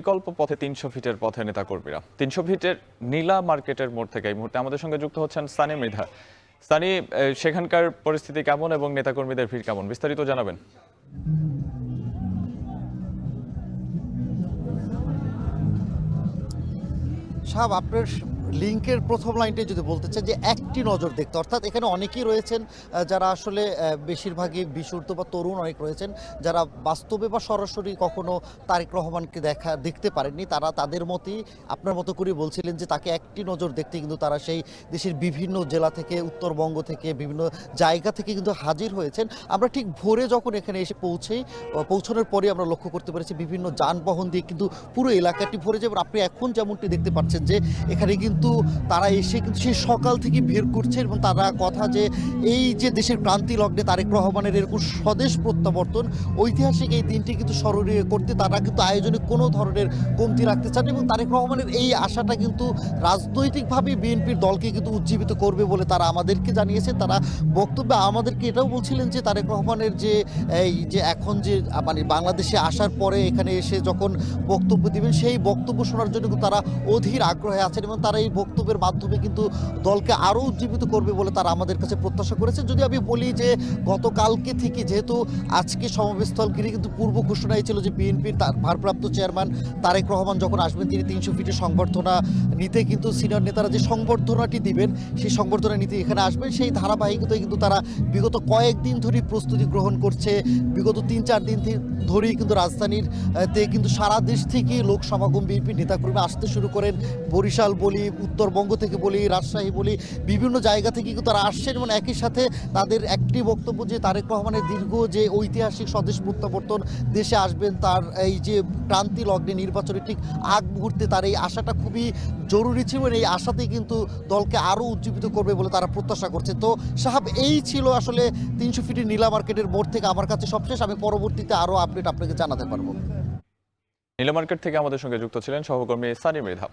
বিকল্প পথে ৩০০ ফিটের পথে নেতাকর্মীরা ৩০০ ফিটের নীলা মার্কেটের মোড় থেকে এই মুহূর্তে আমাদের সঙ্গে যুক্ত হচ্ছেন সানি মৃধা। সানি, সেখানকার পরিস্থিতি কেমন এবং নেতাকর্মীদের ভিড় কেমন, বিস্তারিত জানাবেন। সাহেব, আপনার লিঙ্কের প্রথম লাইনটা যদি বলতে চাই যে একটি নজর দেখতে, অর্থাৎ এখানে অনেকেই রয়েছেন যারা আসলে বেশিরভাগই বিশুদ্ধ বা তরুণ অনেক রয়েছেন যারা বাস্তবে বা সরাসরি কখনো তারেক রহমানকে দেখতে পারেননি। তারা তাদের মতোই আপনার মতো করে বলছিলেন যে তাকে একটি নজর দেখতে কিন্তু তারা সেই দেশের বিভিন্ন জেলা থেকে, উত্তরবঙ্গ থেকে, বিভিন্ন জায়গা থেকে কিন্তু হাজির হয়েছেন। আমরা ঠিক ভোরে যখন এখানে এসে পৌঁছানোর পরে আমরা লক্ষ্য করতে পেরেছি বিভিন্ন যানবাহন দিয়ে কিন্তু পুরো এলাকাটি ভরে যাবে। আপনি এখন যেমনটি দেখতে পাচ্ছেন যে এখানে কিন্তু তারা এসে কিন্তু সেই সকাল থেকে ভিড় করছে এবং তারা কথা যে এই যে দেশের ক্রান্তি লগ্নে তারেক রহমানের এরকম স্বদেশ প্রত্যাবর্তন ঐতিহাসিক এই দিনটি কিন্তু স্মরণীয় করতে তারা কিন্তু আয়োজনে কোনো ধরনের কমতি রাখতে চান এবং তারেক রহমানের এই আশাটা কিন্তু রাজনৈতিকভাবে বিএনপির দলকে কিন্তু উজ্জীবিত করবে বলে তারা আমাদেরকে জানিয়েছে। তারা বক্তব্যে আমাদেরকে এটাও বলছিলেন যে তারেক রহমানের যে এই যে এখন যে মানে বাংলাদেশে আসার পরে এখানে এসে যখন বক্তব্য দিবেন সেই বক্তব্য শোনার জন্য কিন্তু তারা অধীর আগ্রহে আছেন এবং তারা এই বক্তব্যের মাধ্যমে কিন্তু দলকে আরও উজ্জীবিত করবে বলে তারা আমাদের কাছে প্রত্যাশা করেছে। যদি আমি বলি যে গতকালকে থেকে যেহেতু আজকে সমাবেশস্থল ঘিরে কিন্তু পূর্ব ঘোষণাই ছিল যে বিএনপির ভারপ্রাপ্ত চেয়ারম্যান তারেক রহমান যখন আসবেন তিনি ৩০০ ফিটের সংবর্ধনা নিতে কিন্তু সিনিয়র নেতারা যে সংবর্ধনাটি দিবেন সেই সংবর্ধনা নিতে এখানে আসবেন। সেই ধারাবাহিকতায় কিন্তু তারা বিগত কয়েকদিন ধরেই প্রস্তুতি গ্রহণ করছে। বিগত ৩-৪ দিন ধরেই কিন্তু রাজধানীর কিন্তু সারা দেশ থেকে লোক সমাগম বিএনপির নেতাকর্মী আসতে শুরু করেন। বরিশাল বলি, উত্তরবঙ্গ থেকে বলি, রাজশাহী বলি, বিভিন্ন জায়গা থেকে কিন্তু তারা আসছেন এবং একই সাথে তাদের একটি বক্তব্য যে তারেক রহমানের দীর্ঘ যে ঐতিহাসিক স্বদেশ প্রত্যাবর্তন দেশে আসবেন, তার এই যে ক্রান্তি লগ্নে নির্বাচনের ঠিক আগ মুহূর্তে তার এই আশাটা খুবই জরুরি ছিল এবং এই আশাতেই কিন্তু দলকে আরও উজ্জীবিত করবে বলে তারা প্রত্যাশা করছে। তো সাহেব, এই ছিল আসলে ৩০০ ফিটের নীলা মার্কেটের মোড় থেকে আমার কাছে সবশেষ। আমি পরবর্তীতে আরও আপডেট আপনাকে জানাতে পারবো। নীলা মার্কেট থেকে আমাদের সঙ্গে যুক্ত ছিলেন সহকর্মী সানি মৃধা।